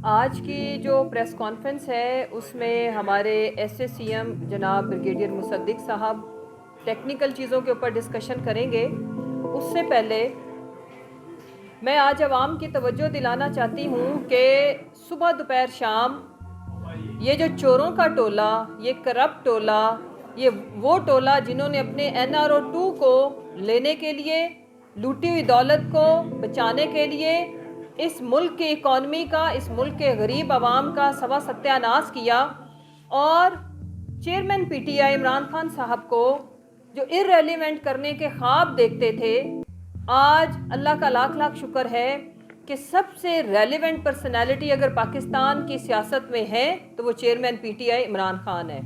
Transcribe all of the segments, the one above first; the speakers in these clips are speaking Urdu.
آج کی جو پریس کانفرنس ہے اس میں ہمارے ایس سی ایم جناب بریگیڈیئر مصدق صاحب ٹیکنیکل چیزوں کے اوپر ڈسکشن کریں گے. اس سے پہلے میں آج عوام کی توجہ دلانا چاہتی ہوں کہ صبح دوپہر شام یہ جو چوروں کا ٹولہ، یہ کرپٹ ٹولہ، یہ وہ ٹولہ جنہوں نے اپنے NRO2 کو لینے کے لیے، لوٹی ہوئی دولت کو بچانے کے لیے اس ملک کی اکانومی کا، اس ملک کے غریب عوام کا سوا ستیہ ناش کیا، اور چیئرمین PTI عمران خان صاحب کو جو ارریلیونٹ کرنے کے خواب دیکھتے تھے، آج اللہ کا لاکھ لاکھ شکر ہے کہ سب سے ریلیونٹ پرسنالٹی اگر پاکستان کی سیاست میں ہے تو وہ چیئرمین PTI عمران خان ہے.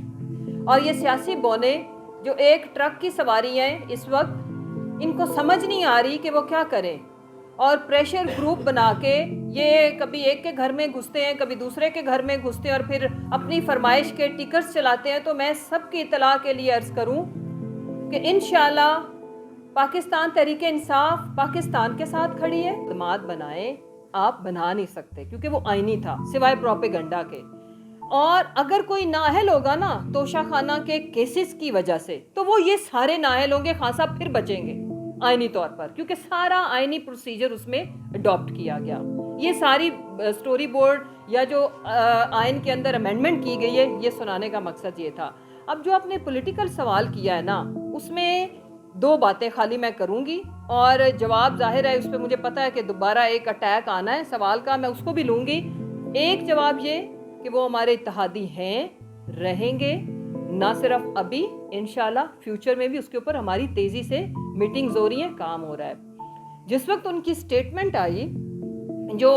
اور یہ سیاسی بونے جو ایک ٹرک کی سواری ہیں اس وقت، ان کو سمجھ نہیں آ رہی کہ وہ کیا کریں، اور پریشر گروپ بنا کے یہ کبھی ایک کے گھر میں گھستے ہیں، کبھی دوسرے کے گھر میں گھستے ہیں، اور پھر اپنی فرمائش کے ٹکٹس چلاتے ہیں. تو میں سب کی اطلاع کے لیے عرض کروں کہ انشاءاللہ پاکستان تحریک انصاف پاکستان کے ساتھ کھڑی ہے. اعتماد بنائیں، آپ بنا نہیں سکتے کیونکہ وہ آئینی تھا سوائے پروپیگنڈا کے. اور اگر کوئی نااہل ہوگا نا توشہ خانہ کے کیسز کی وجہ سے، تو وہ یہ سارے نااہل ہوں گے، خان صاحب پھر بچیں گے آئینی طور پر، کیونکہ سارا آئینی پروسیجر اس میں اڈاپٹ کیا گیا. یہ ساری سٹوری بورڈ یا جو آئین کے اندر امینڈمنٹ کی گئی ہے، یہ سنانے کا مقصد یہ تھا. اب جو آپ نے پولیٹیکل سوال کیا ہے نا، اس میں دو باتیں خالی میں کروں گی، اور جواب ظاہر ہے اس پہ مجھے پتہ ہے کہ دوبارہ ایک اٹیک آنا ہے سوال کا، میں اس کو بھی لوں گی. ایک جواب یہ کہ وہ ہمارے اتحادی ہیں، رہیں گے، نہ صرف ابھی، انشاءاللہ فیوچر میں بھی اس کے اوپر ہماری تیزی سے میٹنگز ہو رہی ہیں، کام ہو رہا ہے. جس وقت ان کی سٹیٹمنٹ آئی جو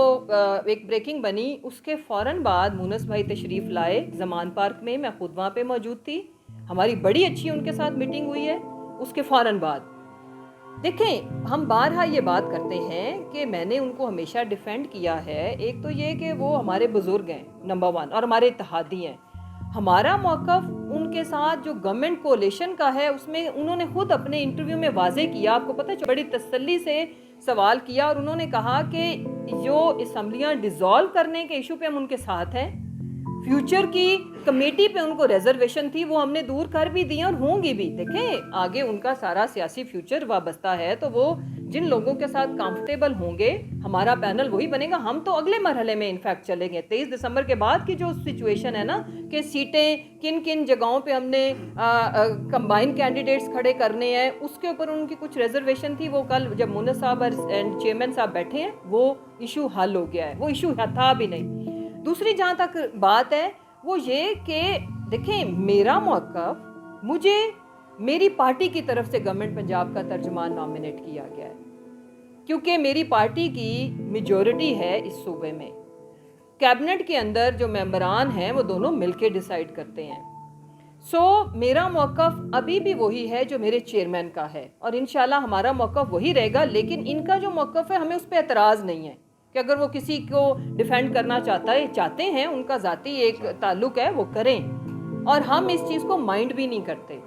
ایک بریکنگ بنی، اس کے فوراً بعد مونس بھائی تشریف لائے زمان پارک میں، میں خود وہاں پہ موجود تھی، ہماری بڑی اچھی ان کے ساتھ میٹنگ ہوئی ہے. اس کے فوراً بعد دیکھیں، ہم بارہا یہ بات کرتے ہیں کہ میں نے ان کو ہمیشہ ڈیفینڈ کیا ہے. ایک تو یہ کہ وہ ہمارے بزرگ ہیں نمبر 1، اور ہمارے اتحادی ہیں. ہمارا موقف ان کے ساتھ جو گورنمنٹ کولیشن کا ہے، اس میں انہوں نے خود اپنے انٹرویو میں واضح کیا، آپ کو پتہ ہے، بڑی تسلی سے سوال کیا، اور انہوں نے کہا کہ جو اسمبلیاں ڈیزالو کرنے کے ایشو پہ ہم ان کے ساتھ ہیں، فیوچر کی کمیٹی پہ ان کو ریزرویشن تھی، وہ ہم نے دور کر بھی دی اور ہوں گی بھی. دیکھیں آگے ان کا سارا سیاسی فیوچر وابستہ ہے، تو وہ جن لوگوں کے ساتھ کمفرٹیبل ہوں گے، ہمارا پینل وہی بنے گا. ہم تو اگلے مرحلے میں انفیکٹ چلیں گے. 23 دسمبر کے بعد کی جو سچویشن ہے نا کہ سیٹیں کن کن جگہوں پہ ہم نے کمبائن کینڈیڈیٹس کھڑے کرنے ہیں، اس کے اوپر ان کی کچھ ریزرویشن تھی. وہ کل جب مونس صاحب اینڈ چیئرمین صاحب بیٹھے ہیں، وہ ایشو حل ہو گیا ہے، وہ ایشو تھا بھی نہیں. دوسری جہاں تک بات ہے وہ یہ کہ دیکھیں، میرا موقف، مجھے میری پارٹی کی طرف سے گورنمنٹ پنجاب کا ترجمان نامینیٹ کیا گیا ہے، کیونکہ میری پارٹی کی میجورٹی ہے اس صوبے میں. کیبنٹ کے اندر جو ممبران ہیں وہ دونوں مل کے ڈیسائیڈ کرتے ہیں. میرا موقف ابھی بھی وہی ہے جو میرے چیئرمین کا ہے، اور انشاءاللہ ہمارا موقف وہی رہے گا. لیکن ان کا جو موقف ہے، ہمیں اس پہ اعتراض نہیں ہے کہ اگر وہ کسی کو ڈیفینڈ کرنا چاہتے ہیں، ان کا ذاتی ایک تعلق ہے، وہ کریں، اور ہم اس چیز کو مائنڈ بھی نہیں کرتے.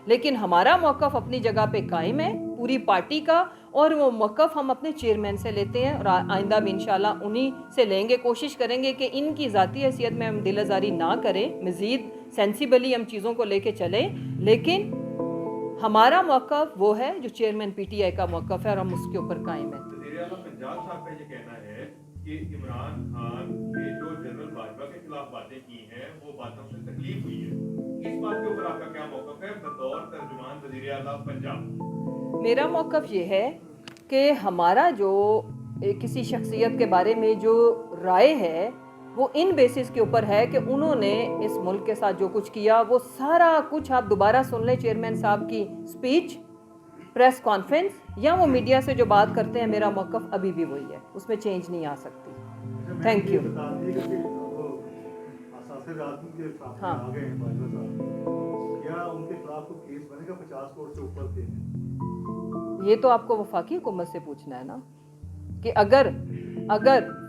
لیکن ہمارا موقف اپنی جگہ پہ قائم ہے پوری پارٹی کا، اور وہ موقف ہم اپنے چیئرمین سے لیتے ہیں، اور آئندہ بھی انشاءاللہ انہی سے لیں گے. کوشش کریں گے کہ ان کی ذاتی حیثیت میں ہم دل آزاری نہ کریں، مزید سینسیبلی ہم چیزوں کو لے کے چلیں. لیکن ہمارا موقف وہ ہے جو چیئرمین PTI کا موقف ہے، اور ہم اس کے اوپر قائم ہیں. وزیر اعلیٰ پنجاب صاحب کا یہ کہنا ہے کہ عمران خان نے جو جنرل باجوہ کے خلاف باتیں کی ہیں، وہ باتوں سے تکلیف ہوئی ہے. اس بات کے اوپر آپ کا کیا موقف ہے بطور ترجمان وزیر اعلیٰ پنجاب؟ میرا موقف یہ ہے کہ ہمارا جو کسی شخصیت کے بارے میں جو رائے ہے، وہ ان بیسس کے اوپر ہے کہ انہوں نے اس ملک کے ساتھ جو کچھ کیا، وہ سارا کچھ آپ دوبارہ سن لیں، چیئرمین صاحب کی سپیچ، پریس کانفرنس، یا وہ میڈیا سے جو بات کرتے ہیں. میرا موقف ابھی بھی وہی ہے، اس میں چینج نہیں آ سکتی. Thank you. ہاں، یہ تو آپ کو وفاقی حکومت سے پوچھنا ہے نا کہ اگر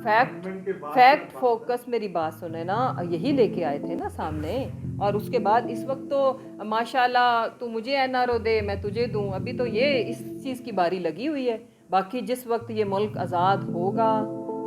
فیکٹ فوکس میری بات سنیں نا، یہی لے کے آئے تھے نا سامنے. اور اس کے بعد اس وقت تو ماشاءاللہ تو مجھے NRO دے، میں تجھے دوں، ابھی تو یہ اس چیز کی باری لگی ہوئی ہے. باقی جس وقت یہ ملک آزاد ہوگا،